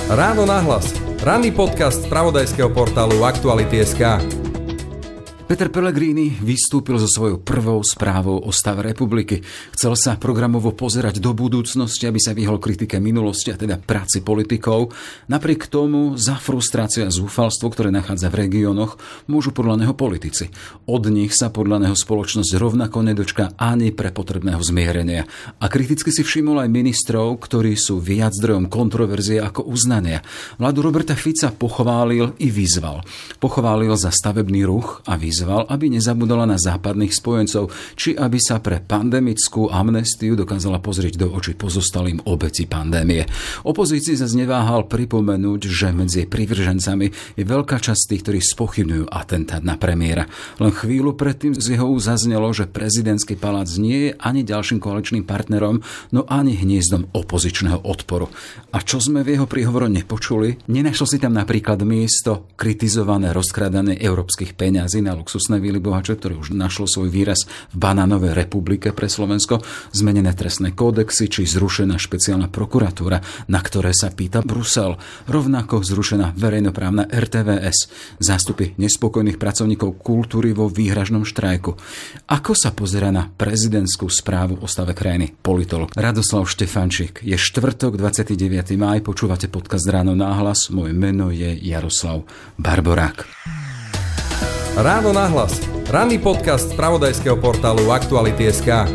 Ráno nahlas. Ranný podcast z spravodajského portálu Aktuality.sk. Peter Pellegrini vystúpil so svojou prvou správou o stave republiky. Chcel sa programovo pozerať do budúcnosti, aby sa vyhol kritike minulosti, a teda práci politikov. Napriek tomu za frustráciu a zúfalstvo, ktoré nachádza v regiónoch, môžu podľa neho politici. Od nich sa podľa neho spoločnosť rovnako nedočká ani pre potrebného zmierenia. A kriticky si všimol aj ministrov, ktorí sú viac zdrojom kontroverzie ako uznania. Vládu Roberta Fica pochválil i vyzval. Pochválil za stavebný ruch a vyzval, aby nezabudala na západných spojencov, či aby sa pre pandemickú amnestiu dokázala pozrieť do očí pozostalým obeti pandémie. Opozícii sa neváhal pripomenúť, že medzi privržencami je veľká časť tých, ktorí spochybňujú atentát na premiéra. Len chvíľu predtým z jeho zaznelo, že prezidentský palác nie je ani ďalším koaličným partnerom, no ani hniezdom opozičného odporu. A čo sme v jeho príhovore nepočuli? Nenašlo si tam napríklad miesto kritizované rozkrádanie európskych peňazí na luxusné vily bohače, ktoré už našlo svoj výraz v banánovej republike pre Slovensko, zmenené trestné kódexy či zrušená špeciálna prokuratúra, na ktoré sa pýta Brusel. Rovnako zrušená verejnoprávna RTVS, zástupy nespokojných pracovníkov kultúry vo výhražnom štrajku. Ako sa pozerá na prezidentskú správu o stave krajiny politolog Radoslav Štefančík? Je štvrtok, 29. máj, počúvate podcast Ráno nahlas. Moje meno je Jaroslav Barborák. Ráno nahlas. Ranný podcast z spravodajského portálu Aktuality.sk.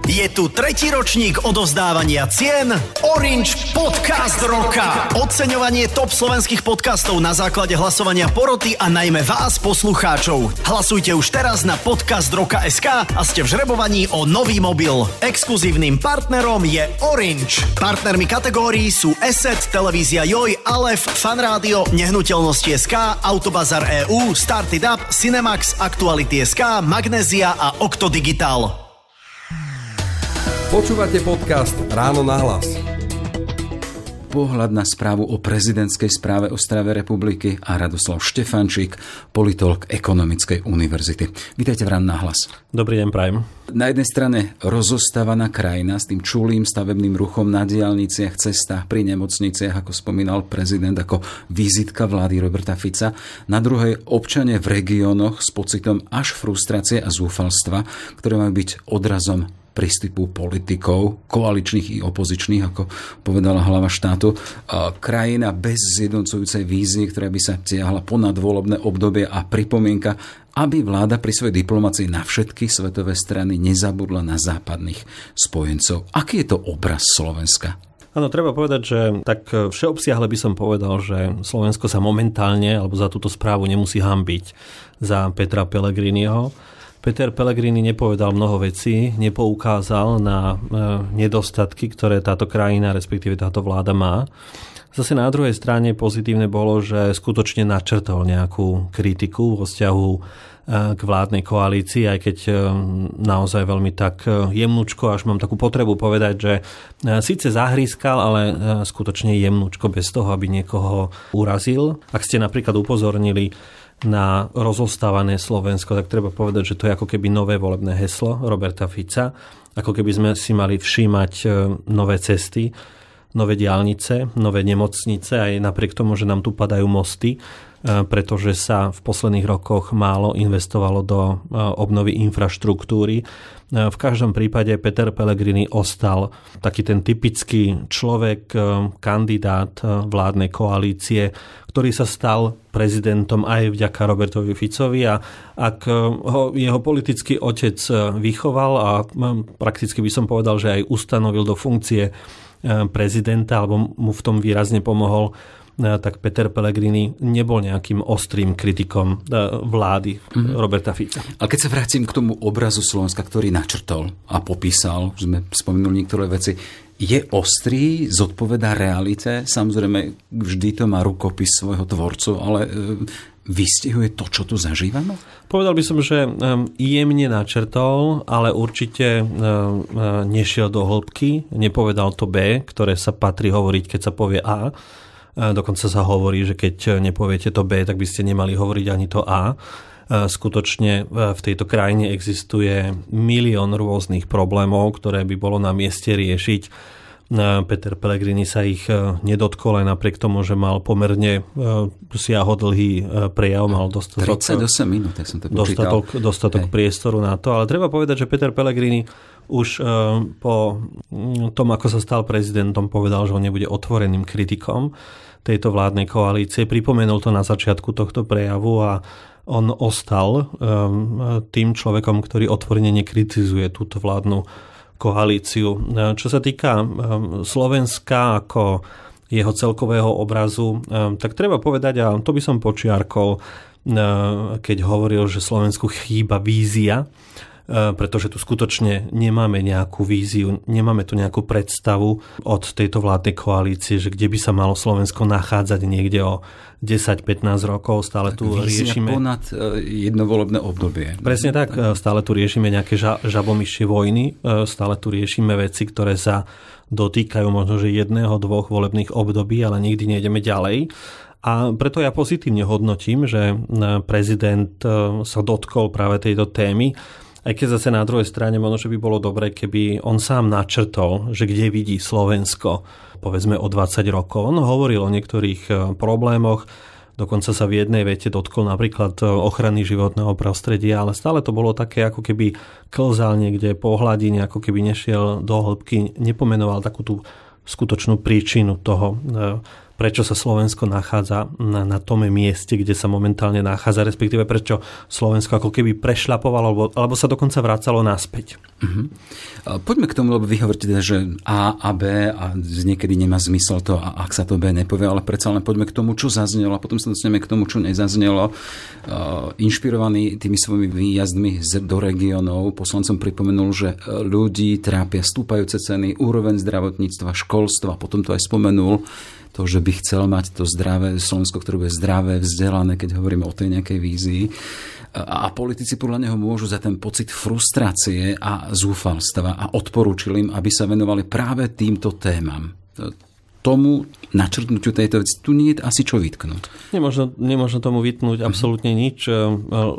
Je tu tretí ročník odovzdávania cien Orange Podcast Roka. Oceňovanie top slovenských podcastov na základe hlasovania poroty a najmä vás, poslucháčov. Hlasujte už teraz na podcastroka.sk a ste v žrebovaní o nový mobil. Exkluzívnym partnerom je Orange. Partnermi kategórií sú ESET, Televízia Joj, Alef, Fanrádio, Nehnuteľnosti.sk, Autobazar EU, Started Up, Cinemax, Aktuality.sk, Magnézia a Okto Digital. Počúvate podcast Ráno nahlas. Pohľad na správu o prezidentskej správe o stave republiky a Radoslav Štefančík, politolog Ekonomickej univerzity. Vítajte v Ráno nahlas. Dobrý deň, prajem. Na jednej strane rozostávaná krajina s tým čulým stavebným ruchom na diaľniciach, cestách, pri nemocniciach, ako spomínal prezident, ako vizitka vlády Roberta Fica. Na druhej občania v regiónoch s pocitom až frustrácie a zúfalstva, ktoré majú byť odrazom prístupu politikov, koaličných i opozičných, ako povedala hlava štátu. Krajina bez zjednocujúcej vízie, ktorá by sa tiahla po nadvolebné obdobie, a pripomienka, aby vláda pri svojej diplomácii na všetky svetové strany nezabudla na západných spojencov. Aký je to obraz Slovenska? Áno, treba povedať, že tak všeobsiahle by som povedal, že Slovensko sa momentálne, alebo za túto správu nemusí hanbiť za Petra Pellegriniho. Peter Pellegrini nepovedal mnoho vecí, nepoukázal na nedostatky, ktoré táto krajina, respektíve táto vláda má. Zase na druhej strane pozitívne bolo, že skutočne načrtol nejakú kritiku vo vzťahu k vládnej koalícii, aj keď naozaj veľmi tak jemnúčko, až mám takú potrebu povedať, že síce zahrískal, ale skutočne jemnúčko, bez toho, aby niekoho urazil. Ak ste napríklad upozornili na rozostávané Slovensko, tak treba povedať, že to je ako keby nové volebné heslo Roberta Fica. Ako keby sme si mali všímať nové cesty, nové diaľnice, nové nemocnice, aj napriek tomu, že nám tu padajú mosty, pretože sa v posledných rokoch málo investovalo do obnovy infraštruktúry. V každom prípade Peter Pellegrini ostal taký ten typický človek, kandidát vládnej koalície, ktorý sa stal prezidentom aj vďaka Robertovi Ficovi, a ak ho jeho politický otec vychoval a prakticky by som povedal, že aj ustanovil do funkcie prezidenta, alebo mu v tom výrazne pomohol, tak Peter Pellegrini nebol nejakým ostrým kritikom vlády Roberta Fica. Ale keď sa vrátim k tomu obrazu Slovenska, ktorý načrtol a popísal, že sme spomenuli niektoré veci, je ostrý, zodpovedá realite? Samozrejme, vždy to má rukopis svojho tvorcu, ale vystihuje to, čo tu zažívame? Povedal by som, že jemne načrtol, ale určite nešiel do hĺbky, nepovedal to B, ktoré sa patrí hovoriť, keď sa povie A. Dokonca sa hovorí, že keď nepoviete to B, tak by ste nemali hovoriť ani to A. Skutočne v tejto krajine existuje milión rôznych problémov, ktoré by bolo na mieste riešiť Peter Pellegrini sa ich nedotkol aj napriek tomu, že mal pomerne siahodlhý prejav, mal 38 minút, tak som to počítal. Dostatok priestoru na to, ale treba povedať, že Peter Pellegrini už po tom, ako sa stal prezidentom, povedal, že on nebude otvoreným kritikom tejto vládnej koalície. Pripomenul to na začiatku tohto prejavu a on ostal tým človekom, ktorý otvorene nekritizuje túto vládnu koalíciu. Čo sa týka Slovenska ako jeho celkového obrazu, tak treba povedať, a to by som počiarkol, keď hovoril, že Slovensku chýba vízia, pretože tu skutočne nemáme nejakú víziu, nemáme tu nejakú predstavu od tejto vládnej koalície, že kde by sa malo Slovensko nachádzať niekde o 10-15 rokov, stále tu riešime ponad jedno volebné obdobie. Presne tak, stále tu riešime nejaké žabomyšie vojny, stále tu riešime veci, ktoré sa dotýkajú možno, že 1-2 volebných období, ale nikdy nejdeme ďalej. A preto ja pozitívne hodnotím, že prezident sa dotkol práve tejto témy, aj keď zase na druhej strane možno, že by bolo dobre, keby on sám načrtol, že kde vidí Slovensko povedzme o 20 rokov. On hovoril o niektorých problémoch, dokonca sa v jednej vete dotkol napríklad ochrany životného prostredia, ale stále to bolo také, ako keby klzal niekde po hladine, ako keby nešiel do hĺbky, nepomenoval takú tú skutočnú príčinu toho, prečo sa Slovensko nachádza na tom mieste, kde sa momentálne nachádza, respektíve prečo Slovensko ako keby prešľapovalo, alebo sa dokonca vracalo naspäť. Poďme k tomu, lebo vy hovoríte, že A a B a niekedy nemá zmysel to, ak sa to B nepovie, ale predsa len poďme k tomu, čo zaznelo a potom sa dostaneme k tomu, čo nezaznelo. Inšpirovaný tými svojimi výjazdmi do regiónov, poslancom pripomenul, že ľudí trápia stúpajúce ceny, úroveň zdravotníctva, školstva, potom to aj spomenul, to, že by chcel mať to zdravé Slovensko, ktoré bude zdravé, vzdelané, keď hovoríme o tej nejakej vízii. A politici podľa neho môžu za ten pocit frustrácie a zúfalstva a odporúčili im, aby sa venovali práve týmto témam. Tomu načrtnutiu tejto veci tu nie je asi čo vytknúť. Nemôžno tomu vytknúť absolútne nič,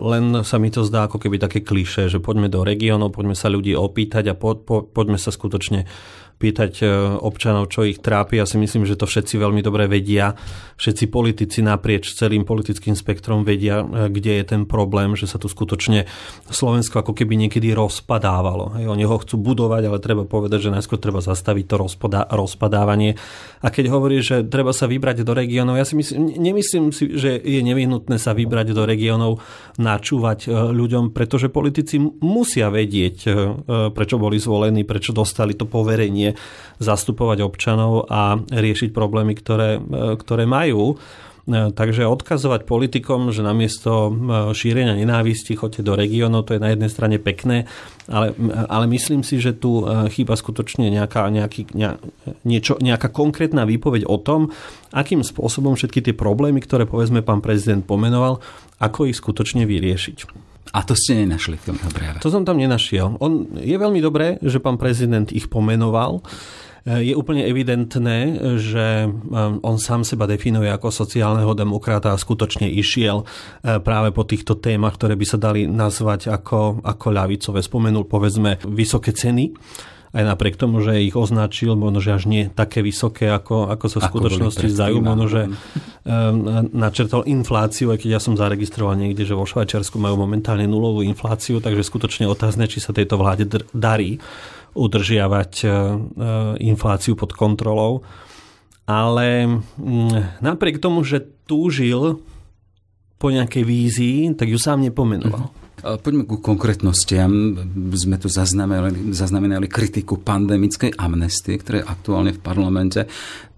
len sa mi to zdá ako keby také klišé, že poďme do regiónov, poďme sa ľudí opýtať a poďme sa skutočne pýtať občanov, čo ich trápi. Ja si myslím, že to všetci veľmi dobre vedia. Všetci politici naprieč celým politickým spektrom vedia, kde je ten problém, že sa tu skutočne Slovensko ako keby niekedy rozpadávalo. Oni ho chcú budovať, ale treba povedať, že najskôr treba zastaviť to rozpadávanie. A keď hovorí, že treba sa vybrať do regiónov, ja si nemyslím si, že je nevyhnutné sa vybrať do regiónov, načúvať ľuďom, pretože politici musia vedieť, prečo boli zvolení, prečo dostali to poverenie zastupovať občanov a riešiť problémy, ktoré majú. Takže odkazovať politikom, že namiesto šírenia nenávisti choďte do regiónov, to je na jednej strane pekné, ale myslím si, že tu chýba skutočne nejaká konkrétna výpoveď o tom, akým spôsobom všetky tie problémy, ktoré povedzme pán prezident pomenoval, ako ich skutočne vyriešiť. A to ste nenašli v tom prejave? To som tam nenašiel. Je veľmi dobré, že pán prezident ich pomenoval. Je úplne evidentné, že on sám seba definuje ako sociálneho demokrata a skutočne išiel práve po týchto témach, ktoré by sa dali nazvať ako ľavicové. Spomenul povedzme vysoké ceny, aj napriek tomu, že ich označil, možno, že až nie také vysoké, ako sa v skutočnosti zdajú. Možno, že načrtol infláciu, aj keď ja som zaregistroval niekde, že vo Švajčiarsku majú momentálne nulovú infláciu, takže skutočne otázne, či sa tejto vláde darí udržiavať infláciu pod kontrolou. Ale napriek tomu, že túžil po nejakej vízii, tak ju sám nepomenoval. Poďme ku konkrétnostiam. Sme tu zaznamenali kritiku pandemickej amnestie, ktoré je aktuálne v parlamente.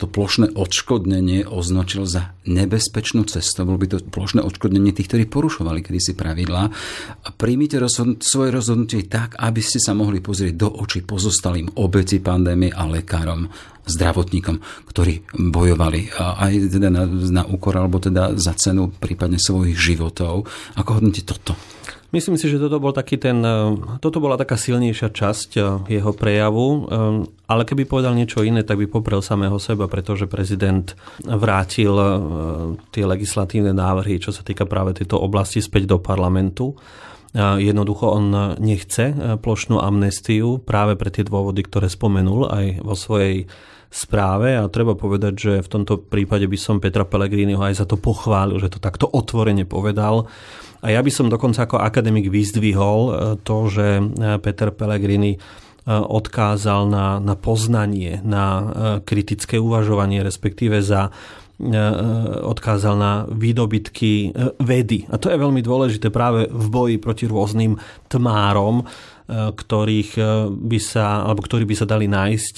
To plošné odškodnenie označil za nebezpečnú cestu. Bolo by to plošné odškodnenie tých, ktorí porušovali kedysi pravidlá. Príjmite svoje rozhodnutie tak, aby ste sa mohli pozrieť do očí pozostalým obeti pandémie a lekárom, zdravotníkom, ktorí bojovali aj teda na úkor alebo teda za cenu prípadne svojich životov. Ako hodnotíte toto? Myslím si, že toto bola taká silnejšia časť jeho prejavu, ale keby povedal niečo iné, tak by poprel samého seba, pretože prezident vrátil tie legislatívne návrhy, čo sa týka práve tejto oblasti, späť do parlamentu. Jednoducho on nechce plošnú amnestiu práve pre tie dôvody, ktoré spomenul aj vo svojej správe a treba povedať, že v tomto prípade by som Petra Pellegriniho aj za to pochválil, že to takto otvorene povedal. A ja by som dokonca ako akademik vyzdvihol to, že Peter Pellegrini odkázal na poznanie, na kritické uvažovanie, respektíve odkázal na výdobytky vedy. A to je veľmi dôležité práve v boji proti rôznym tmárom, ktorí by sa dali nájsť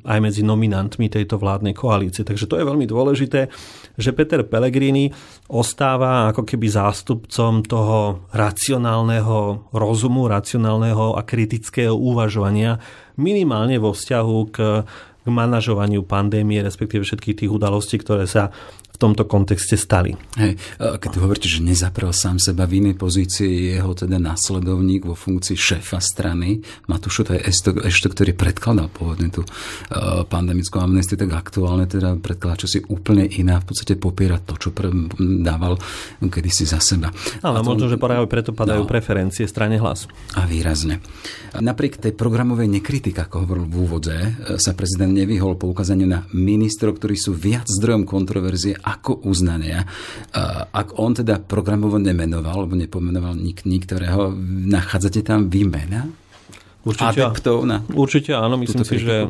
aj medzi nominantmi tejto vládnej koalície. Takže to je veľmi dôležité, že Peter Pellegrini ostáva ako keby zástupcom toho racionálneho rozumu, racionálneho a kritického uvažovania minimálne vo vzťahu k manažovaniu pandémie, respektíve všetkých tých udalostí, ktoré sa v tomto kontexte stali. Hej, keď tu hovoríte, že nezaprel sám seba v inej pozícii, jeho teda následovník vo funkcii šéfa strany, Matúš, to je ešte, ktorý predkladal pôvodne tú pandemickú amnestiu, tak aktuálne teda predkladá čosi úplne iná, v podstate popiera to, čo dával kedysi za seba. Ale možno, že práve preto padajú preferencie strane Hlas. A výrazne. Napriek tej programovej nekritike, ako hovoril v úvode, sa prezident nevyhol poukázaniu na ministrov, ktorí sú viac zdrojom kontroverzie ako uznania. Ak on teda programovo nemenoval, alebo nepomenoval niektorého, nachádzate tam výmena? Určite áno. Myslím si, že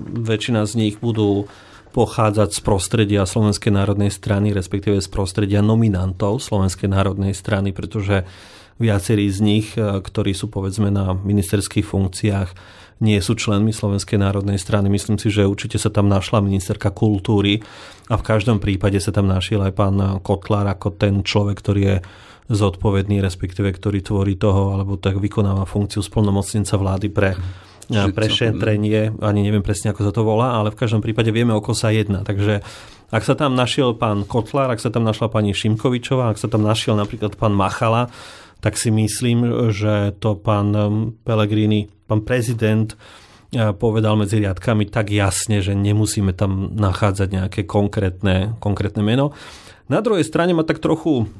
väčšina z nich budú pochádzať z prostredia Slovenskej národnej strany, respektíve z prostredia nominantov Slovenskej národnej strany, pretože viacerí z nich, ktorí sú povedzme na ministerských funkciách, nie sú členmi Slovenskej národnej strany. Myslím si, že určite sa tam našla ministerka kultúry a v každom prípade sa tam našiel aj pán Kotlár ako ten človek, ktorý je zodpovedný, respektíve ktorý tvorí toho, alebo tak vykonáva funkciu splnomocnenca vlády pre šetrenie. Ani neviem presne, ako sa to volá, ale v každom prípade vieme, o koho sa jedná. Takže ak sa tam našiel pán Kotlár, ak sa tam našla pani Šimkovičová, ak sa tam našiel napríklad pán Machala, tak si myslím, že to pán Pellegrini, pán prezident povedal medzi riadkami tak jasne, že nemusíme tam nachádzať nejaké konkrétne meno. Na druhej strane ma tak trochu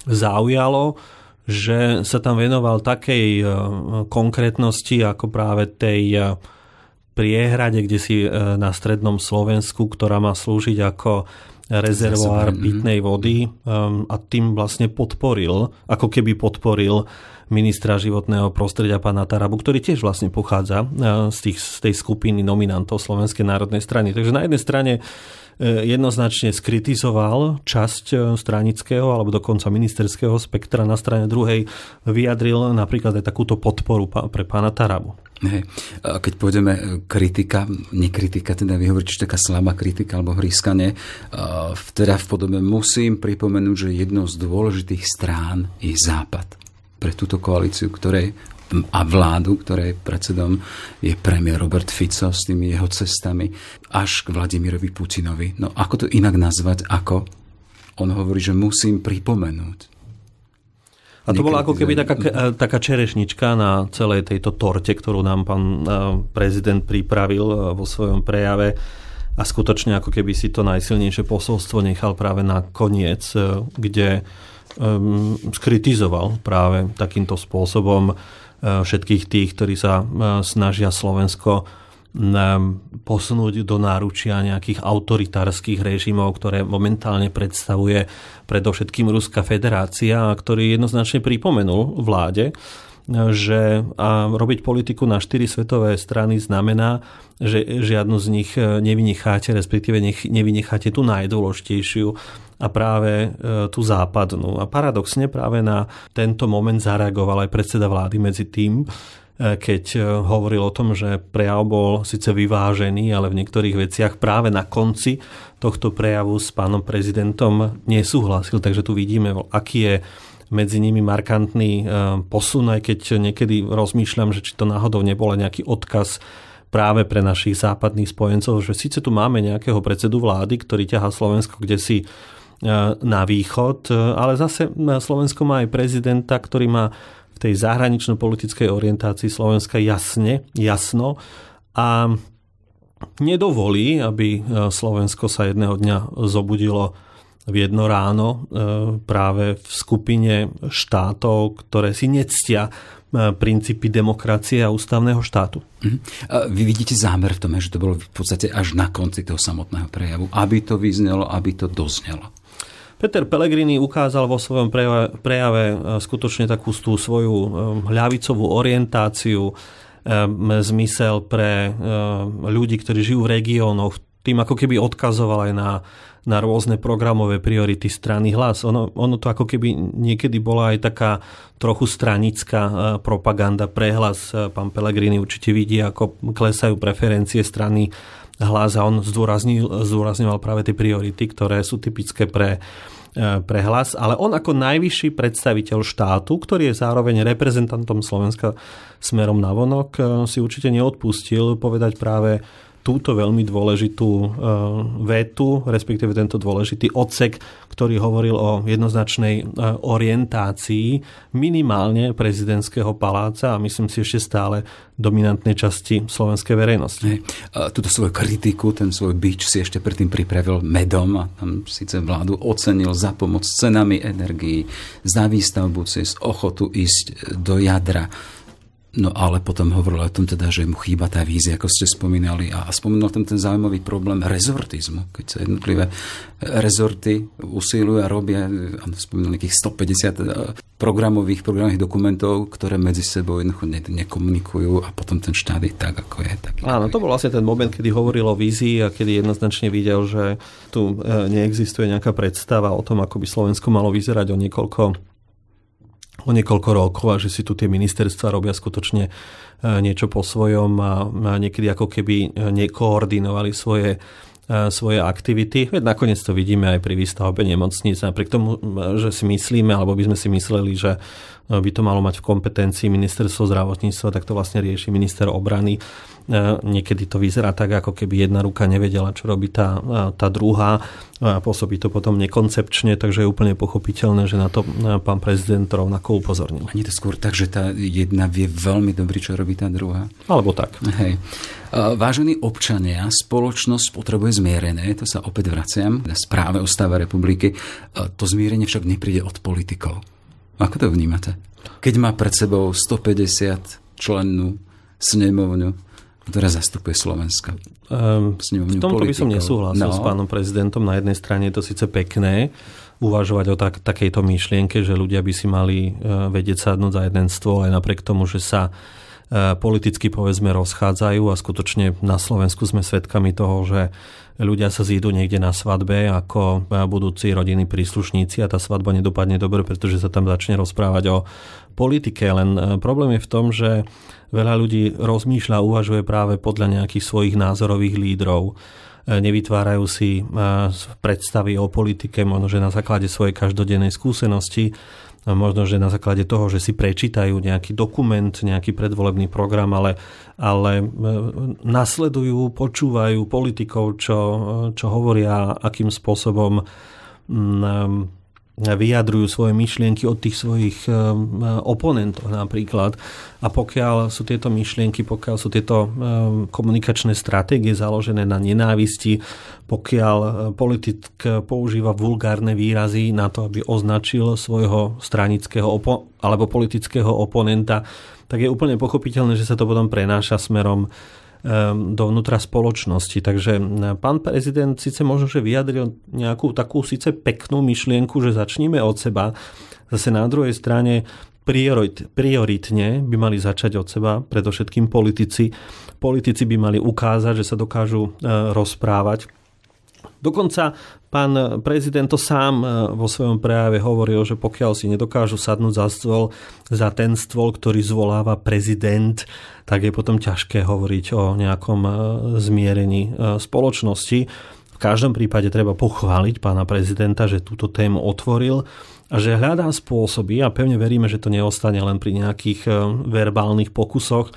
zaujalo, že sa tam venoval takej konkrétnosti ako práve tej priehrade, kde si na strednom Slovensku, ktorá má slúžiť ako rezervoár pitnej vody a tým vlastne podporil ministra životného prostredia pána Tarabu, ktorý tiež vlastne pochádza z tej skupiny nominantov Slovenskej národnej strany. Takže na jednej strane jednoznačne skritizoval časť stranického alebo dokonca ministerského spektra, na strane druhej vyjadril napríklad aj takúto podporu pre pána Tarabu. Hej. Keď pôjdeme kritika, nekritika, teda vy hovoríte, taká slabá kritika alebo hrískanie, teda v podobe musím pripomenúť, že jednou z dôležitých strán je Západ. Pre túto koalíciu, a vládu, ktorej predsedom je premiér Robert Fico s tými jeho cestami až k Vladimirovi Putinovi. No ako to inak nazvať, ako on hovorí, že musím pripomenúť. A to bola ako keby taká čerešnička na celej tejto torte, ktorú nám pán prezident pripravil vo svojom prejave a skutočne ako keby si to najsilnejšie posolstvo nechal práve na koniec, kde skritizoval práve takýmto spôsobom všetkých tých, ktorí sa snažia Slovensko posunúť do náručia nejakých autoritárskych režimov, ktoré momentálne predstavuje predovšetkým Ruská federácia, a ktorý jednoznačne pripomenul vláde, že robiť politiku na 4 svetové strany znamená, že žiadnu z nich nevynecháte, respektíve nevynecháte tú najdôležitejšiu a práve tú západnú. A paradoxne práve na tento moment zareagoval aj predseda vlády medzi tým, keď hovoril o tom, že prejav bol síce vyvážený, ale v niektorých veciach práve na konci tohto prejavu s pánom prezidentom nesúhlasil. Takže tu vidíme, aký je medzi nimi markantný posun, aj keď niekedy rozmýšľam, že či to náhodou nebol nejaký odkaz práve pre našich západných spojencov, že síce tu máme nejakého predsedu vlády, ktorý ťahá Slovensko kdesi na východ, ale zase Slovensko má aj prezidenta, ktorý má v tej zahranično-politickej orientácii Slovenska jasno a nedovolí, aby Slovensko sa jedného dňa zobudilo v jedno ráno práve v skupine štátov, ktoré si nectia princípy demokracie a ústavného štátu. Vy vidíte zámer v tom, že to bolo v podstate až na konci toho samotného prejavu, aby to vyznelo, aby to doznelo. Peter Pellegrini ukázal vo svojom prejave skutočne takú tú svoju ľavicovú orientáciu, zmysel pre ľudí, ktorí žijú v regiónoch. Tým ako keby odkazoval aj na rôzne programové priority strany Hlas. Ono to ako keby niekedy bola aj taká trochu stranická propaganda pre Hlas. Pán Pellegrini určite vidí, ako klesajú preferencie strany Hlas a on zdôrazňoval práve tie priority, ktoré sú typické pre Hlas. Ale on ako najvyšší predstaviteľ štátu, ktorý je zároveň reprezentantom Slovenska smerom navonok, si určite neodpustil povedať práve túto veľmi dôležitú vetu, respektíve tento dôležitý odsek, ktorý hovoril o jednoznačnej orientácii minimálne prezidentského paláca a myslím si ešte stále dominantnej časti slovenskej verejnosti. Túto svoju kritiku, ten svoj bič si ešte predtým pripravil medom a tam síce vládu ocenil za pomoc cenami energií, za výstavbu cez ochotu ísť do jadra. No ale potom hovoril o tom teda, že mu chýba tá vízia, ako ste spomínali, a spomínal tam ten zaujímavý problém rezortizmu, keď sa jednotlivé rezorty usilujú a robia, spomínal nejakých 150 programových dokumentov, ktoré medzi sebou jednoducho nekomunikujú a potom ten štát je tak, ako je. Taký, áno, to bol vlastne ten moment, kedy hovoril o vízii a kedy jednoznačne videl, že tu neexistuje nejaká predstava o tom, ako by Slovensko malo vyzerať o niekoľko rokov a že si tu tie ministerstva robia skutočne niečo po svojom a niekedy ako keby nekoordinovali svoje aktivity. Veď nakoniec to vidíme aj pri výstavbe nemocníc. Napriek tomu, že si myslíme, alebo by sme si mysleli, že by to malo mať v kompetencii ministerstvo zdravotníctva, tak to vlastne rieši minister obrany. Niekedy to vyzerá tak, ako keby jedna ruka nevedela, čo robí tá druhá. Pôsobí to potom nekoncepčne, takže je úplne pochopiteľné, že na to pán prezident rovnako upozornil. A nie to skôr tak, že tá jedna vie veľmi dobre, čo robí tá druhá? Alebo tak. Hej. Vážení občania, spoločnosť potrebuje zmierenie, to sa opäť vraciam na správe o stave republiky. To zmierenie však nepríde od politikov. Ako to vnímate? Keď má pred sebou 150 člennú snemovňu, ktorá zastupuje Slovenska. V tomto by som nesúhlasil s pánom prezidentom. Na jednej strane je to síce pekné uvažovať o takejto myšlienke, že ľudia by si mali vedieť sadnúť za jeden stôl aj napriek tomu, že sa politicky povedzme rozchádzajú a skutočne na Slovensku sme svedkami toho, že ľudia sa zídu niekde na svadbe ako budúci rodinní príslušníci a tá svadba nedopadne dobre, pretože sa tam začne rozprávať o politike. Len problém je v tom, že veľa ľudí rozmýšľa a uvažuje práve podľa nejakých svojich názorových lídrov. Nevytvárajú si predstavy o politike, možno že na základe svojej každodennej skúsenosti, možno, že na základe toho, že si prečítajú nejaký dokument, nejaký predvolebný program, ale nasledujú, počúvajú politikov, čo hovoria, akým spôsobom vyjadrujú svoje myšlienky od tých svojich oponentov napríklad. A pokiaľ sú tieto myšlienky, pokiaľ sú tieto komunikačné stratégie založené na nenávisti, pokiaľ politik používa vulgárne výrazy na to, aby označil svojho stranického alebo politického oponenta, tak je úplne pochopiteľné, že sa to potom prenáša smerom dovnútra spoločnosti. Takže pán prezident síce možno, že vyjadril nejakú takú síce peknú myšlienku, že začníme od seba. Zase na druhej strane prioritne by mali začať od seba, predovšetkým politici. Politici by mali ukázať, že sa dokážu rozprávať. Dokonca pán prezident to sám vo svojom prejave hovoril, že pokiaľ si nedokážu sadnúť za ten stôl, ktorý zvoláva prezident, tak je potom ťažké hovoriť o nejakom zmierení spoločnosti. V každom prípade treba pochváliť pána prezidenta, že túto tému otvoril a že hľadá spôsoby, a pevne veríme, že to neostane len pri nejakých verbálnych pokusoch,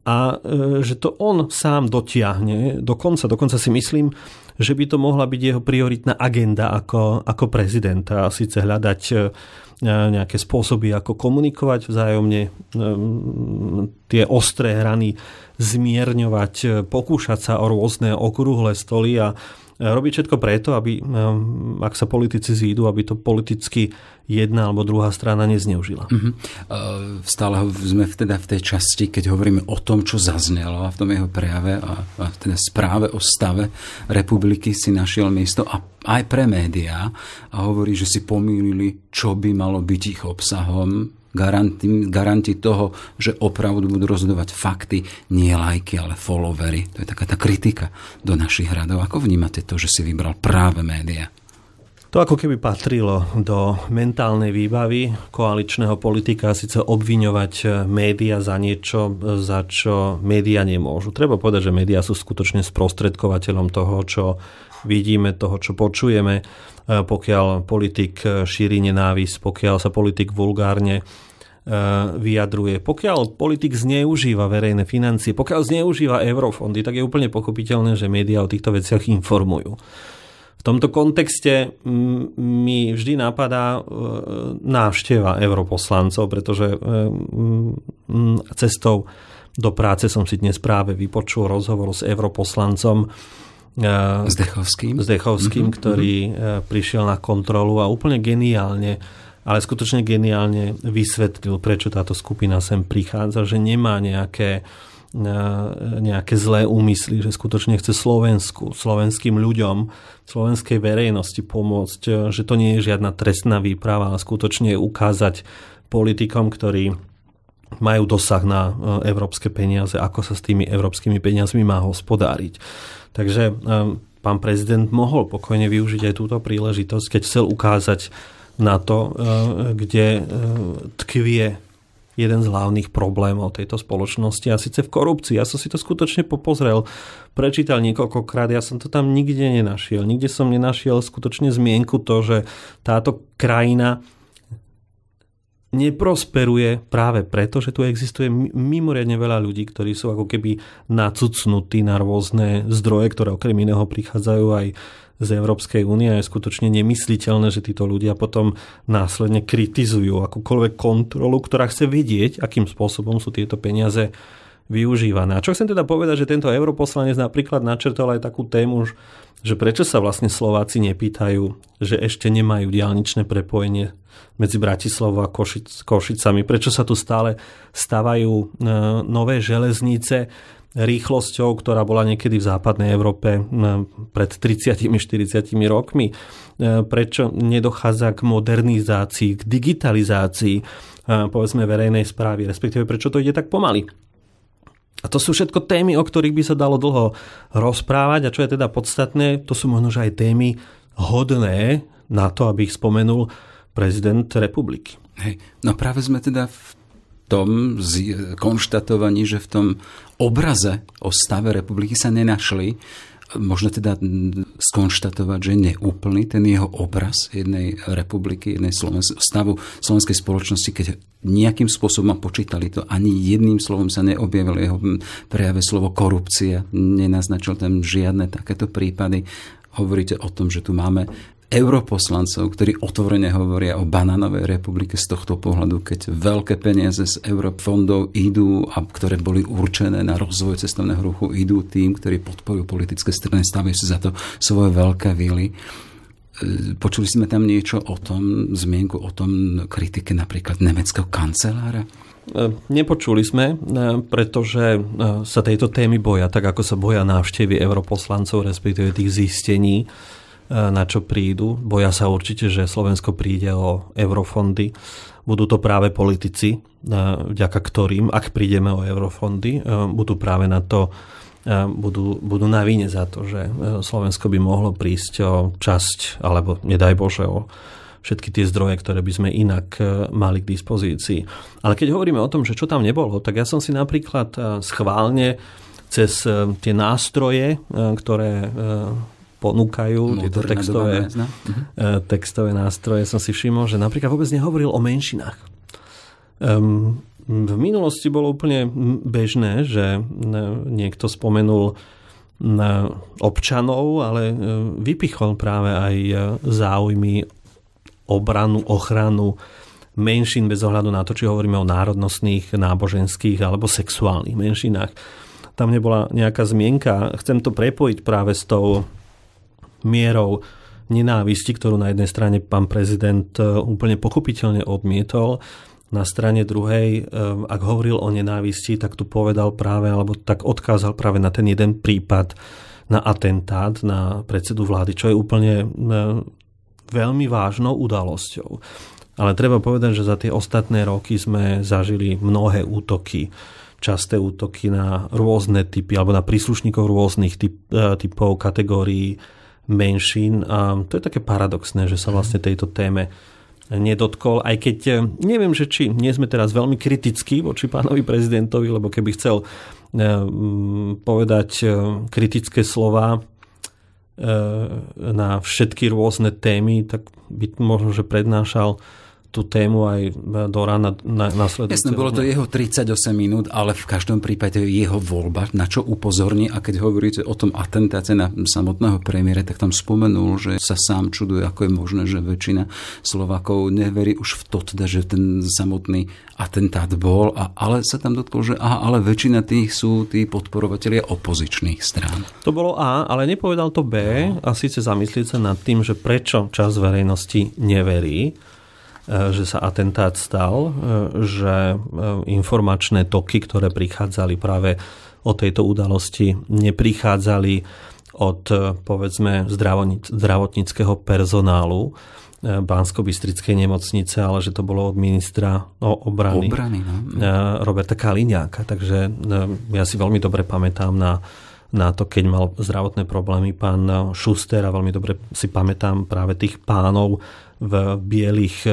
a že to on sám dotiahne dokonca si myslím, že by to mohla byť jeho prioritná agenda ako prezidenta, a síce hľadať nejaké spôsoby, ako komunikovať vzájomne, tie ostré hrany zmierňovať, pokúšať sa o rôzne okrúhle stoly a robiť všetko preto, aby, ak sa politici zídu, aby to politicky jedna alebo druhá strana nezneužila. Stále sme teda v tej časti, keď hovoríme o tom, čo zaznelo a v tom jeho prejave a teda správe o stave republiky si našiel miesto a aj pre médiá a hovorí, že si pomýlili, čo by malo byť ich obsahom. Garanti toho, že opravdu budú rozhodovať fakty, nie lajky, ale followery. To je taká tá kritika do našich radov. Ako vnímate to, že si vybral práve médiá? To ako keby patrilo do mentálnej výbavy koaličného politika, síce obviňovať médiá za niečo, za čo médiá nemôžu. Treba povedať, že médiá sú skutočne sprostredkovateľom toho, čo vidíme, toho, čo počujeme. Pokiaľ politik šíri nenávisť, pokiaľ sa politik vulgárne vyjadruje, pokiaľ politik zneužíva verejné financie, pokiaľ zneužíva eurofondy, tak je úplne pochopiteľné, že médiá o týchto veciach informujú. V tomto kontexte mi vždy napadá návšteva europoslancov, pretože cestou do práce som si dnes práve vypočul rozhovor s europoslancom Zdechovským, ktorý prišiel na kontrolu a úplne geniálne, ale skutočne geniálne vysvetlil, prečo táto skupina sem prichádza, že nemá nejaké zlé úmysly, že skutočne chce slovenským ľuďom, slovenskej verejnosti pomôcť, že to nie je žiadna trestná výprava, ale skutočne ukázať politikom, ktorí majú dosah na európske peniaze, ako sa s tými európskymi peniazmi má hospodáriť. Takže pán prezident mohol pokojne využiť aj túto príležitosť, keď chcel ukázať na to, kde tkvie jeden z hlavných problémov tejto spoločnosti, a síce v korupcii. Ja som si to skutočne popozrel, prečítal niekoľkokrát, ja som to tam nikde nenašiel. Nikde som nenašiel skutočne zmienku to, že táto krajina neprosperuje práve preto, že tu existuje mimoriadne veľa ľudí, ktorí sú ako keby nacucnutí na rôzne zdroje, ktoré okrem iného prichádzajú aj z Európskej únie. Je skutočne nemysliteľné, že títo ľudia potom následne kritizujú akúkoľvek kontrolu, ktorá chce vedieť, akým spôsobom sú tieto peniaze využívané. A čo chcem teda povedať, že tento europoslanec napríklad načrtol aj takú tému, že prečo sa vlastne Slováci nepýtajú, že ešte nemajú diaľničné prepojenie medzi Bratislavou a Košicami, prečo sa tu stále stavajú nové železnice rýchlosťou, ktorá bola niekedy v západnej Európe pred 30-40 rokmi, prečo nedochádza k modernizácii, k digitalizácii povedzme verejnej správy, respektíve prečo to ide tak pomaly. A to sú všetko témy, o ktorých by sa dalo dlho rozprávať, a čo je teda podstatné, to sú možno aj témy hodné na to, aby ich spomenul prezident republiky. Hej. No práve sme teda v tom konštatovaní, že v tom obraze o stave republiky sa nenašli, možno teda skonštatovať, že neúplný ten jeho obraz jednej republiky, jednej stavu slovenskej spoločnosti, keď nejakým spôsobom počítali to, ani jedným slovom sa neobjavilo jeho prejave slovo korupcia, nenaznačil tam žiadne takéto prípady. Hovoríte o tom, že tu máme europoslancov, ktorí otvorene hovoria o banánovej republike z tohto pohľadu, keď veľké peniaze z eurofondov idú, a ktoré boli určené na rozvoj cestovného ruchu, idú tým, ktorí podporujú politické strany, stavajú si za to svoje veľké vily. Počuli sme tam niečo o tom, zmienku o tom kritike napríklad nemeckého kancelára? Nepočuli sme, pretože sa tejto témy boja, tak ako sa boja návštevy europoslancov, respektíve tých zistení, na čo prídu. Boja sa určite, že Slovensko príde o eurofondy. Budú to práve politici, vďaka ktorým, ak prídeme o eurofondy, budú práve na to, budú na vine za to, že Slovensko by mohlo prísť o časť, alebo nedaj Bože, o všetky tie zdroje, ktoré by sme inak mali k dispozícii. Ale keď hovoríme o tom, že čo tam nebolo, tak ja som si napríklad schválne cez tie nástroje, ktoré ponúkajú tieto textové nástroje, som si všimol, že napríklad vôbec nehovoril o menšinách. V minulosti bolo úplne bežné, že niekto spomenul občanov, ale vypichol práve aj záujmy, obranu, ochranu menšín bez ohľadu na to, či hovoríme o národnostných, náboženských alebo sexuálnych menšinách. Tam nebola nejaká zmienka. Chcem to prepojiť práve s tou mierou nenávisti, ktorú na jednej strane pán prezident úplne pochopiteľne odmietol. Na strane druhej, ak hovoril o nenávisti, tak tu povedal práve, alebo tak odkázal práve na ten jeden prípad, na atentát na predsedu vlády, čo je úplne veľmi vážnou udalosťou. Ale treba povedať, že za tie ostatné roky sme zažili mnohé útoky, časté útoky na rôzne typy, alebo na príslušníkov rôznych typov, kategórií menšín. A to je také paradoxné, že sa vlastne tejto téme nedotkol, aj keď neviem, že či nie sme teraz veľmi kritickí voči pánovi prezidentovi, lebo keby chcel povedať kritické slova na všetky rôzne témy, tak by možno, že prednášal tú tému aj do rána nasledujúceho. Jasné, bolo to jeho 38 minút, ale v každom prípade jeho voľba, na čo upozorní. A keď hovoríte o tom atentáte na samotného premiéra, tak tam spomenul, že sa sám čuduje, ako je možné, že väčšina Slovákov neverí už v to, teda, že ten samotný atentát bol, ale sa tam dotkol, že ale väčšina tých sú tí podporovatelia opozičných strán. To bolo A, ale nepovedal to B, a síce zamyslieť sa nad tým, že prečo časť verejnosti neverí, že sa atentát stal, že informačné toky, ktoré prichádzali práve o tejto udalosti, neprichádzali od, povedzme, zdravotníckeho personálu Banskobystrickej nemocnice, ale že to bolo od ministra obrany Roberta Kaliňáka. Takže ja si veľmi dobre pamätám na to, keď mal zdravotné problémy pán Šuster, a veľmi dobre si pamätám práve tých pánov v bielých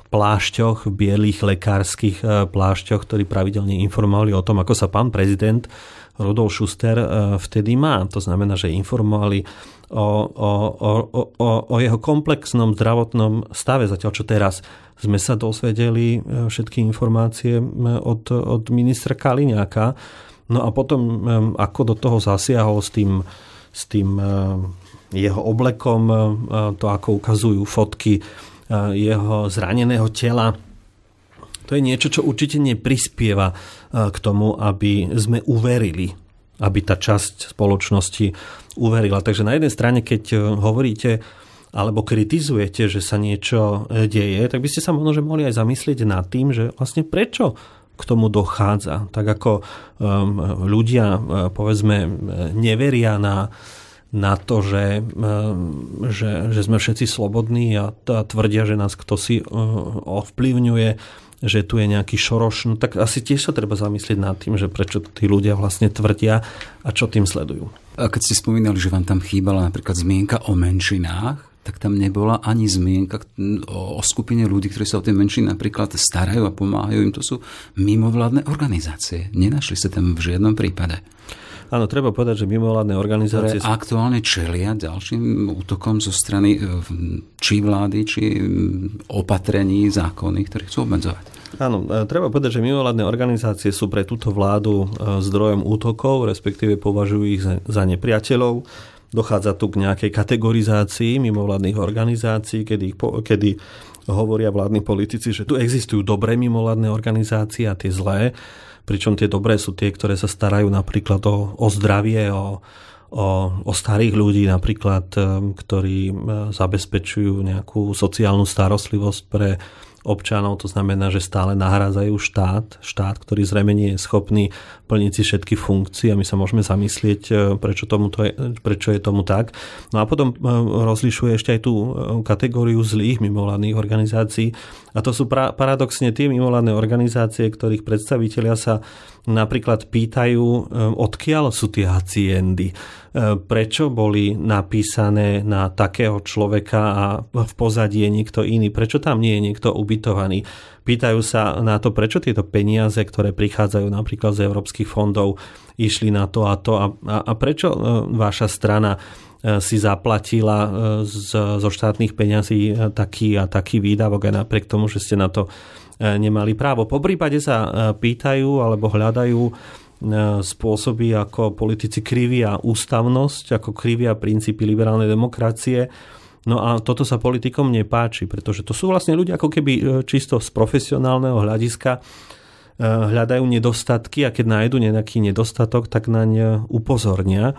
plášťoch, v bielých lekárskych plášťoch, ktorí pravidelne informovali o tom, ako sa pán prezident Rudolf Šuster vtedy má. To znamená, že informovali o jeho komplexnom zdravotnom stave. Zatiaľ, čo teraz sme sa dozvedeli všetky informácie od ministra Kaliňáka. No a potom, ako do toho zasiahol s tým jeho oblekom, to ako ukazujú fotky jeho zraneného tela. To je niečo, čo určite neprispieva k tomu, aby sme uverili, aby tá časť spoločnosti uverila. Takže na jednej strane, keď hovoríte alebo kritizujete, že sa niečo deje, tak by ste sa možno mohli aj zamyslieť nad tým, že vlastne prečo k tomu dochádza. Tak ako ľudia, povedzme, neveria na to, že sme všetci slobodní a tvrdia, že nás kto si ovplyvňuje, že tu je nejaký Šoroš, no tak asi tiež sa treba zamyslieť nad tým, že prečo tí ľudia vlastne tvrdia a čo tým sledujú. A keď ste spomínali, že vám tam chýbala napríklad zmienka o menšinách, tak tam nebola ani zmienka o skupine ľudí, ktorí sa o tie menšiny napríklad starajú a pomáhajú im. To sú mimovládne organizácie. Nenašli sa tam v žiadnom prípade. Áno, treba povedať, že mimovládne organizácie aktuálne čelia ďalším útokom zo strany či vlády, či opatrení, zákony, ktoré chcú obmedzovať. Áno, treba povedať, že mimovládne organizácie sú pre túto vládu zdrojom útokov, respektíve považujú ich za nepriateľov. Dochádza tu k nejakej kategorizácii mimovládnych organizácií, kedy hovoria vládni politici, že tu existujú dobré mimovládne organizácie a tie zlé. Pričom tie dobré sú tie, ktoré sa starajú napríklad o zdravie, o starých ľudí napríklad, ktorí zabezpečujú nejakú sociálnu starostlivosť pre občanov. To znamená, že stále nahrádzajú štát, ktorý zrejme nie je schopný plniť si všetky funkcie, a my sa môžeme zamyslieť, prečo je tomu tak. No a potom rozlišuje ešte aj tú kategóriu zlých mimovládnych organizácií, a to sú paradoxne tie mimovládne organizácie, ktorých predstavitelia sa napríklad pýtajú, odkiaľ sú tie haciendy, prečo boli napísané na takého človeka a v pozadí je niekto iný, prečo tam nie je niekto ubytovaný. Pýtajú sa na to, prečo tieto peniaze, ktoré prichádzajú napríklad z európskych fondov, išli na to a to, a prečo vaša strana si zaplatila zo štátnych peňazí taký a taký výdavok aj napriek tomu, že ste na to nemali právo. Po prípade sa pýtajú alebo hľadajú spôsoby, ako politici krivia ústavnosť, ako krivia princípy liberálnej demokracie. No a toto sa politikom nepáči, pretože to sú vlastne ľudia, ako keby čisto z profesionálneho hľadiska hľadajú nedostatky, a keď nájdu nejaký nedostatok, tak naň upozornia.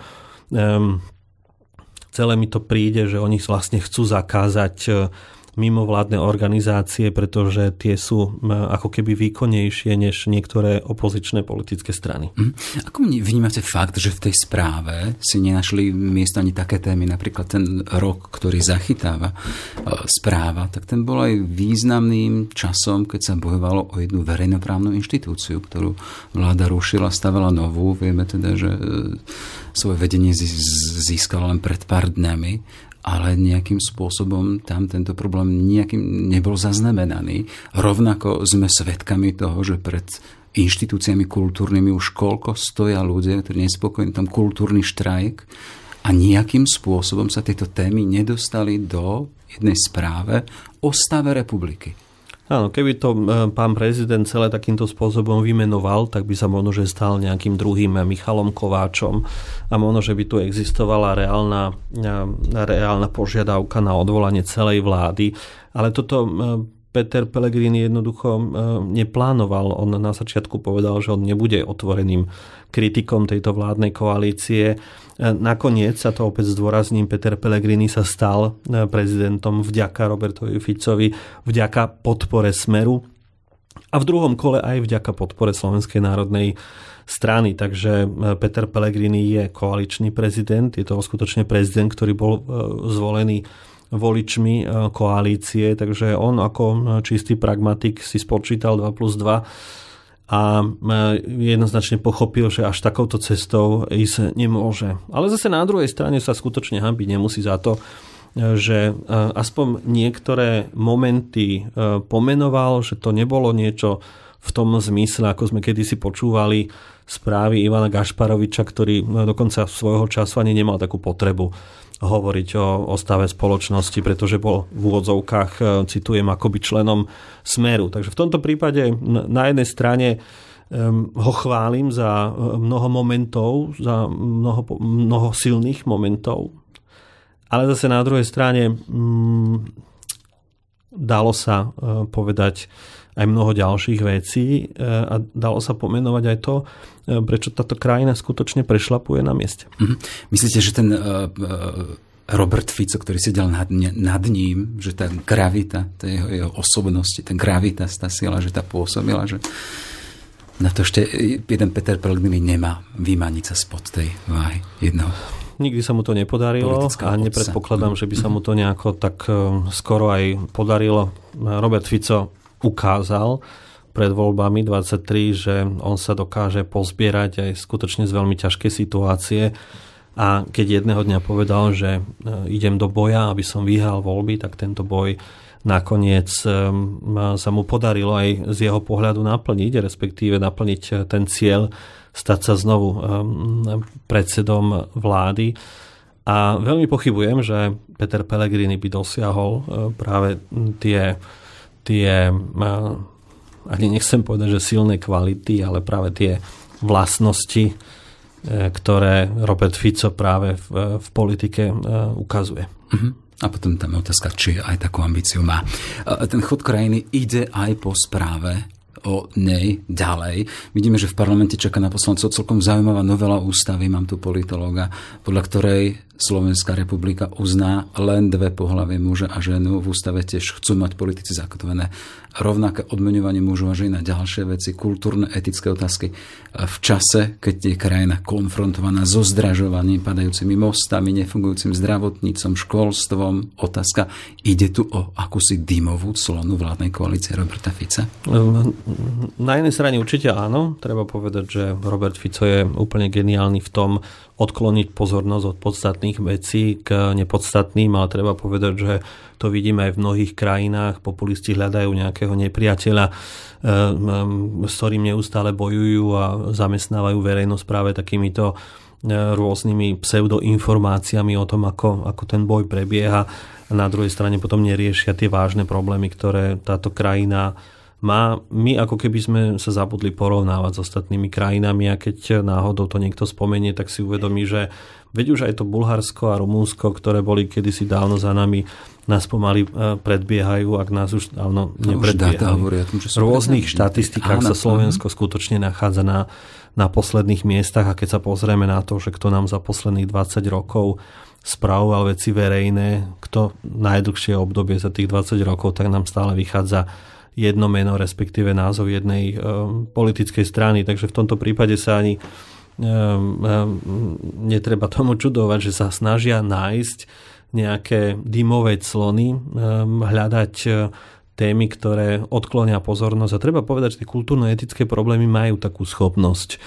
celé mi to príde, že oni vlastne chcú zakázať mimovládne organizácie, pretože tie sú ako keby výkonnejšie než niektoré opozičné politické strany. Ako vnímate fakt, že v tej správe si nenašli miesto ani také témy, napríklad ten rok, ktorý zachytáva správa, tak ten bol aj významným časom, keď sa bojovalo o jednu verejnoprávnu inštitúciu, ktorú vláda rušila, stavala novú. Vieme teda, že svoje vedenie získala len pred pár dňami, ale nejakým spôsobom tam tento problém nejakým nebol zaznamenaný. Rovnako sme svedkami toho, že pred inštitúciami kultúrnymi už koľko stoja ľudia, ktorí nespokojní, tam kultúrny štrajk a nejakým spôsobom sa tieto témy nedostali do jednej správe o stave republiky. Áno, keby to pán prezident celé takýmto spôsobom vymenoval, tak by sa možno, že stal nejakým druhým Michalom Kováčom a možno, že by tu existovala reálna požiadavka na odvolanie celej vlády. Ale toto Peter Pellegrini jednoducho neplánoval. On na začiatku povedal, že on nebude otvoreným kritikom tejto vládnej koalície. Nakoniec, sa to opäť zdôrazním, Peter Pellegrini sa stal prezidentom vďaka Robertovi Ficovi, vďaka podpore Smeru a v druhom kole aj vďaka podpore Slovenskej národnej strany. Takže Peter Pellegrini je koaličný prezident, je to skutočne prezident, ktorý bol zvolený voličmi koalície, takže on ako čistý pragmatik si spočítal 2+2 a jednoznačne pochopil, že až takouto cestou ísť nemôže. Ale zase na druhej strane sa skutočne hanbiť nemusí za to, že aspoň niektoré momenty pomenoval, že to nebolo niečo v tom zmysle, ako sme kedysi počúvali správy Ivana Gašparoviča, ktorý dokonca svojho času ani nemal takú potrebu hovoriť o stave spoločnosti, pretože bol v úvodzovkách, citujem, akoby členom Smeru. Takže v tomto prípade na jednej strane ho chválim za mnoho momentov, za mnoho silných momentov, ale zase na druhej strane dalo sa povedať aj mnoho ďalších vecí a dalo sa pomenovať aj to, prečo táto krajina skutočne prešlapuje na mieste. Myslíte, že ten Robert Fico, ktorý sedel nad ním, že tá gravita, tá jeho osobnosti, tá gravitas, tá sila, že tá pôsobila, že na to ešte jeden Peter Pellegrini nemá vymaniť sa spod tej váhy jednoho. Nikdy sa mu to nepodarilo a nepredpokladám, že by sa mu to nejako tak skoro aj podarilo. Robert Fico ukázal pred voľbami 23, že on sa dokáže pozbierať aj skutočne z veľmi ťažkej situácie a keď jedného dňa povedal, že idem do boja, aby som vyhral voľby, tak tento boj nakoniec sa mu podarilo aj z jeho pohľadu naplniť, respektíve naplniť ten cieľ stať sa znovu predsedom vlády. A veľmi pochybujem, že Peter Pellegrini by dosiahol práve tie ani nechcem povedať, že silné kvality, ale práve tie vlastnosti, ktoré Robert Fico práve v politike ukazuje. A potom tam je otázka, či aj takú ambíciu má. Ten chod krajiny ide aj po správe o nej ďalej. Vidíme, že v parlamente čaká na poslancov celkom zaujímavá novela ústavy, mám tu politológa, podľa ktorej Slovenská republika uzná len dve pohlavie, muža a ženu. V ústave tiež chcú mať politici zakotvené rovnaké odmeňovanie mužov a žien a ďalšie veci, kultúrne, etické otázky. V čase, keď je krajina konfrontovaná so zdražovaním, padajúcimi mostami, nefungujúcim zdravotnícom, školstvom, otázka, ide tu o akúsi dymovú clonu vládnej koalície Roberta Fica? Na jednej strane určite áno. Treba povedať, že Robert Fico je úplne geniálny v tom odkloniť pozornosť od podstatných vecí k nepodstatným, ale treba povedať, že to vidíme aj v mnohých krajinách. Populisti hľadajú nejakého nepriateľa, s ktorým neustále bojujú a zamestnávajú verejnosť práve takýmito rôznymi pseudoinformáciami o tom, ako ten boj prebieha. A na druhej strane potom neriešia tie vážne problémy, ktoré táto krajina My ako keby sme sa zabudli porovnávať s ostatnými krajinami a keď náhodou to niekto spomenie, tak si uvedomí, že veď už aj to Bulharsko a Rumúnsko, ktoré boli kedysi dávno za nami, nás pomaly predbiehajú, ak nás už dávno nepredbiehajú. V rôznych štatistikách sa Slovensko skutočne nachádza na posledných miestach a keď sa pozrieme na to, že kto nám za posledných 20 rokov spravoval veci verejné, kto najdlhšie obdobie za tých 20 rokov, tak nám stále vychádza jedno meno, respektíve názov jednej politickej strany. Takže v tomto prípade sa ani netreba tomu čudovať, že sa snažia nájsť nejaké dymové clony, hľadať témy, ktoré odklonia pozornosť. A treba povedať, že tie kultúrno-etické problémy majú takú schopnosť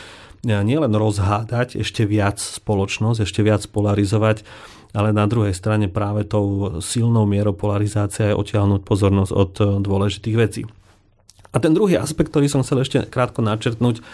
nielen rozhádať ešte viac spoločnosť, ešte viac polarizovať, ale na druhej strane práve tou silnou mierou polarizácie je odtiahnuť pozornosť od dôležitých vecí. A ten druhý aspekt, ktorý som chcel ešte krátko načrtnúť,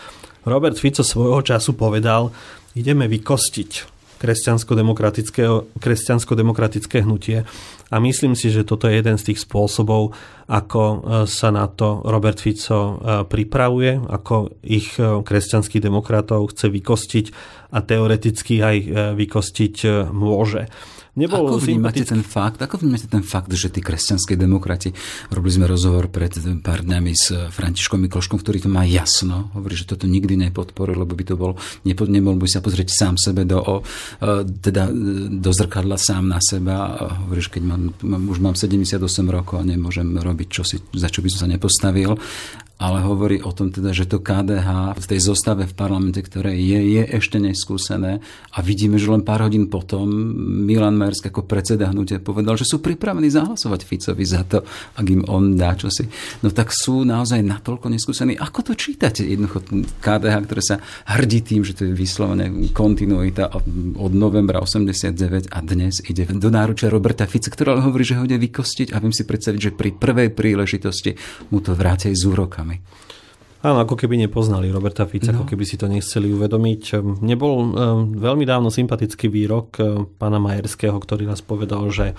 Robert Fico svojho času povedal, ideme vykostiť kresťansko-demokratické hnutie a myslím si, že toto je jeden z tých spôsobov, ako sa na to Robert Fico pripravuje, ako ich kresťanských demokratov chce vykostiť a teoreticky aj vykostiť môže. Ako vnímate ten fakt, že tí kresťanskí demokrati, robili sme rozhovor pred pár dňami s Františkom Mikloškom, ktorý to má jasno, hovorí, že toto nikdy nepodporil, lebo by to bol, nemohol by sa pozrieť sám sebe do zrkadla sám na seba a hovorí, že keď už mám 78 rokov a nemôžem robiť za čo by som sa nepostavil, ale hovorí o tom teda, že to KDH v tej zostave v parlamente, ktoré je ešte neskúsené a vidíme, že len pár hodín potom Milan Majerský ako predseda hnutia povedal, že sú pripravení zahlasovať Ficovi za to, ak im on dá čosi. No tak sú naozaj natoľko neskúsení. Ako to čítate? Jednoducho KDH, ktoré sa hrdí tým, že to je vyslovené kontinuita od novembra 89 a dnes ide do náručia Roberta Fica, ktorý ale hovorí, že ho ide vykostiť a viem si predstaviť, že pri prvej príležitosti mu to vrátia aj s úrokami. Áno, ako keby nepoznali Roberta Fica, ako keby si to nechceli uvedomiť. Nebol veľmi dávno sympatický výrok pána Majerského, ktorý nás povedal, že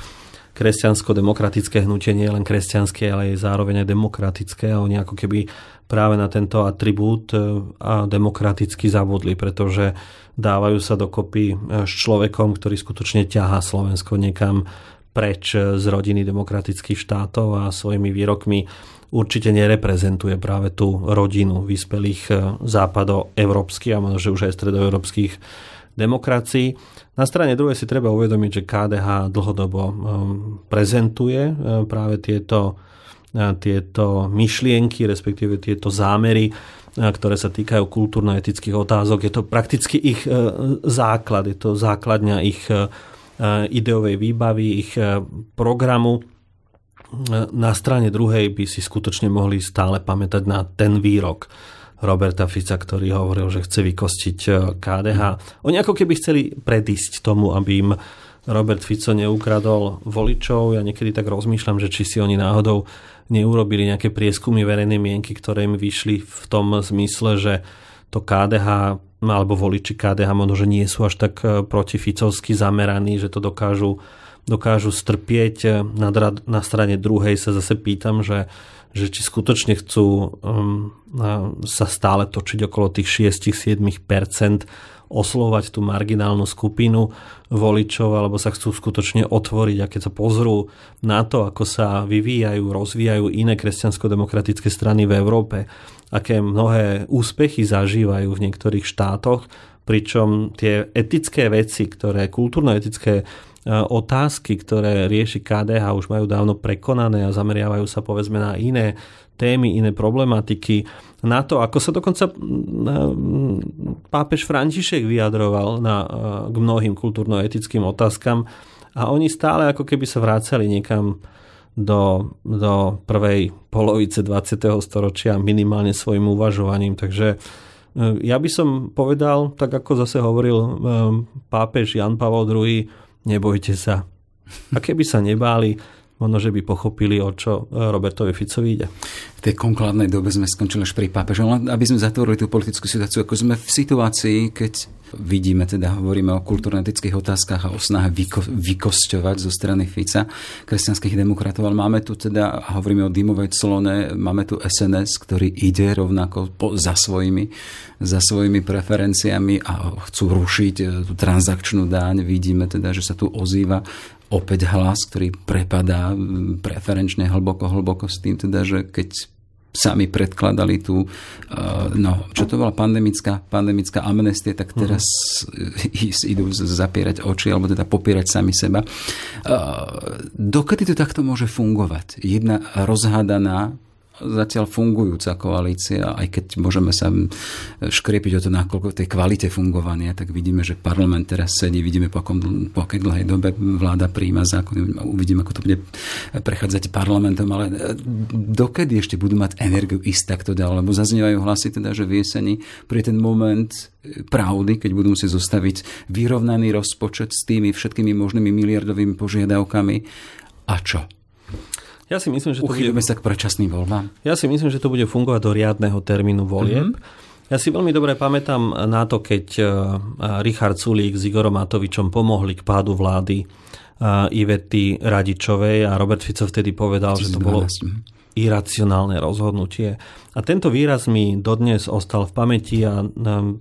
kresťansko-demokratické hnutie nie je len kresťanské, ale je zároveň aj demokratické a oni ako keby práve na tento atribút a demokraticky zabudli, pretože dávajú sa dokopy s človekom, ktorý skutočne ťahá Slovensko niekam preč z rodiny demokratických štátov a svojimi výrokmi určite nereprezentuje práve tú rodinu vyspelých západoeurópskych a možno, že už aj stredoeurópskych demokracií. Na strane druhej si treba uvedomiť, že KDH dlhodobo prezentuje práve tieto myšlienky, respektíve tieto zámery, ktoré sa týkajú kultúrno-etických otázok. Je to prakticky ich základ, je to základňa ich ideovej výbavy, ich programu. Na strane druhej by si skutočne mohli stále pamätať na ten výrok Roberta Fica, ktorý hovoril, že chce vykostiť KDH. Oni ako keby chceli predísť tomu, aby im Robert Fico neukradol voličov. Ja niekedy tak rozmýšľam, že či si oni náhodou neurobili nejaké prieskumy verejnej mienky, ktoré im vyšli v tom zmysle, že to KDH alebo voliči KDH možno, že nie sú až tak protificovsky zameraní, že to dokážu strpieť. Na strane druhej sa zase pýtam, že či skutočne chcú sa stále točiť okolo tých 6-7%, oslovať tú marginálnu skupinu voličov, alebo sa chcú skutočne otvoriť. A keď sa pozrú na to, ako sa vyvíjajú, rozvíjajú iné kresťansko-demokratické strany v Európe, aké mnohé úspechy zažívajú v niektorých štátoch, pričom tie etické veci, kultúrno-etické otázky, ktoré rieši KDH, už majú dávno prekonané a zameriavajú sa povedzme na iné témy, iné problematiky. Na to, ako sa dokonca pápež František vyjadroval k mnohým kultúrno-etickým otázkam a oni stále ako keby sa vrácali niekam do prvej polovice 20. storočia minimálne svojim uvažovaním. Takže ja by som povedal, tak ako zase hovoril pápež Jan Pavol II, nebojte sa. A keby sa nebáli, možno, že by pochopili, o čo Robertovi Ficovi ide. v tej konklávnej dobe sme skončili až pri pápežu. Len aby sme zatvorili tú politickú situáciu, ako sme v situácii, keď vidíme, teda hovoríme o kultúrno-etických otázkach a o snahe vykosťovať zo strany Fica kresťanských demokratov, ale máme tu teda, a hovoríme o dymovej clone, máme tu SNS, ktorý ide rovnako za svojimi preferenciami a chcú rušiť tú transakčnú daň. Vidíme teda, že sa tu ozýva opäť hlas, ktorý prepadá preferenčne hlboko s tým, teda, že keď sami predkladali tú, čo to bola pandemická amnestia, tak teraz idú zapierať oči, alebo teda popierať sami seba. Dokedy to takto môže fungovať? Jedna rozhádaná, zatiaľ fungujúca koalícia, aj keď môžeme sa škriepiť o to, nakoľko tej kvalite fungovania, tak vidíme, že parlament teraz sedí, vidíme po akej dlhej dobe vláda prijíma zákony, uvidíme, ako to bude prechádzať parlamentom, ale dokedy ešte budú mať energiu ísť takto ďalej, lebo zaznievajú hlasy teda, že v jeseni pri ten moment pravdy, keď budú musieť zostaviť vyrovnaný rozpočet s tými všetkými možnými miliardovými požiadavkami. A čo? Ja si myslím, že to uchýlime sa k predčasným voľbám. Ja si myslím, že to bude fungovať do riadneho termínu volieb. Ja si veľmi dobre pamätám na to, keď Richard Sulík s Igorom Matovičom pomohli k pádu vlády Ivety Radičovej a Robert Fico vtedy povedal, že to bolo iracionálne rozhodnutie. A tento výraz mi dodnes ostal v pamäti a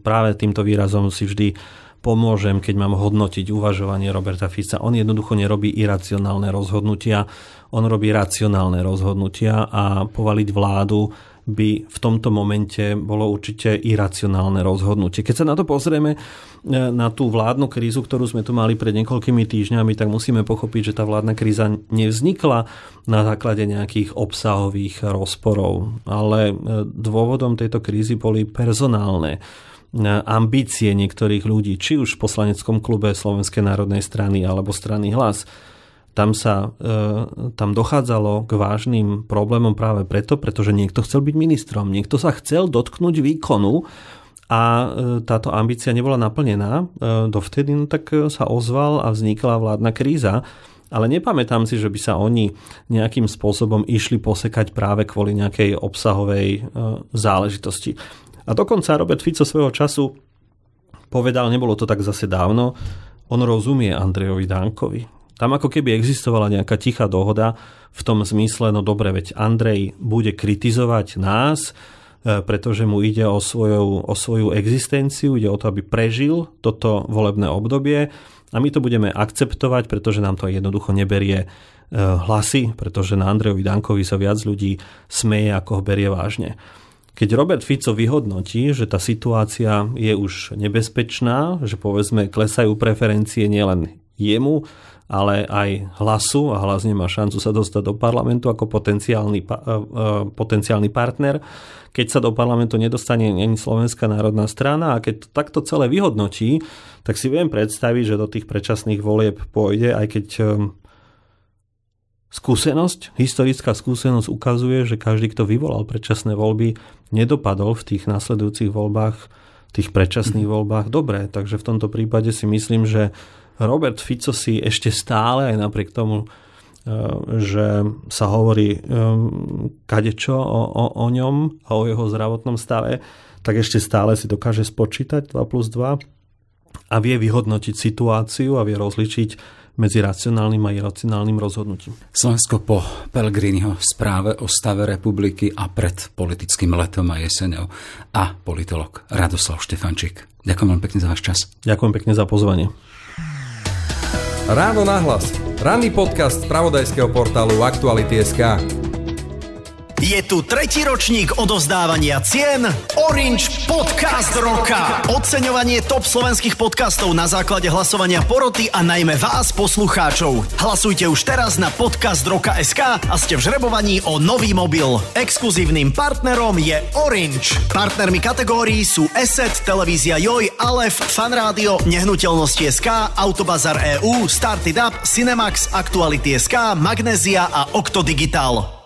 práve týmto výrazom si vždy pomôžem, keď mám hodnotiť uvažovanie Roberta Fica. On jednoducho nerobí iracionálne rozhodnutia, on robí racionálne rozhodnutia a povaliť vládu by v tomto momente bolo určite iracionálne rozhodnutie. Keď sa na to pozrieme, na tú vládnu krízu, ktorú sme tu mali pred niekoľkými týždňami, tak musíme pochopiť, že tá vládna kríza nevznikla na základe nejakých obsahových rozporov, ale dôvodom tejto krízy boli personálne ambície niektorých ľudí, či už v poslaneckom klube Slovenskej národnej strany alebo strany Hlas. Tam dochádzalo k vážnym problémom práve pretože niekto chcel byť ministrom, niekto sa chcel dotknúť výkonu a táto ambícia nebola naplnená. Dovtedy tak sa ozval a vznikla vládna kríza, ale nepamätám si, že by sa oni nejakým spôsobom išli posekať práve kvôli nejakej obsahovej záležitosti. A dokonca Robert Fico svojho času povedal, nebolo to tak zase dávno, on rozumie Andrejovi Dankovi. Tam ako keby existovala nejaká tichá dohoda v tom zmysle, no dobre, veď Andrej bude kritizovať nás, pretože mu ide o svoju existenciu, ide o to, aby prežil toto volebné obdobie a my to budeme akceptovať, pretože nám to jednoducho neberie hlasy, pretože na Andrejovi Dankovi sa viac ľudí smeje, ako ho berie vážne. Keď Robert Fico vyhodnotí, že tá situácia je už nebezpečná, že povedzme klesajú preferencie nielen jemu, ale aj Hlasu a Hlas nemá šancu sa dostať do parlamentu ako potenciálny partner. Keď sa do parlamentu nedostane ani Slovenská národná strana a keď to takto celé vyhodnotí, tak si viem predstaviť, že do tých predčasných volieb pôjde, aj keď historická skúsenosť ukazuje, že každý, kto vyvolal predčasné voľby, nedopadol v tých nasledujúcich voľbách, tých predčasných voľbách dobre. Takže v tomto prípade si myslím, že Robert Fico si ešte stále, aj napriek tomu, že sa hovorí kadečo o ňom a o jeho zdravotnom stave, tak ešte stále si dokáže spočítať 2+2 a vie vyhodnotiť situáciu a vie rozličiť medzi racionálnym a iracionálnym rozhodnutím. Slovensko po Pellegriniho správe o stave republiky a pred politickým letom a jeseňou a politolog Radoslav Štefančík. Ďakujem veľmi pekne za váš čas. Ďakujem pekne za pozvanie. Ráno nahlas. Ranný podcast z spravodajského portálu Aktuality.sk. Je tu tretí ročník odovzdávania cien Orange Podcast Roka. Oceňovanie top slovenských podcastov na základe hlasovania poroty a najmä vás, poslucháčov. Hlasujte už teraz na podcastroka.sk a ste v žrebovaní o nový mobil. Exkluzívnym partnerom je Orange. Partnermi kategórií sú ESET, Televízia Joj, Alef, Fanrádio, Nehnuteľnosti.sk, Autobazar EU, Started Up, Cinemax, Aktuality.sk, Magnézia a Okto Digital.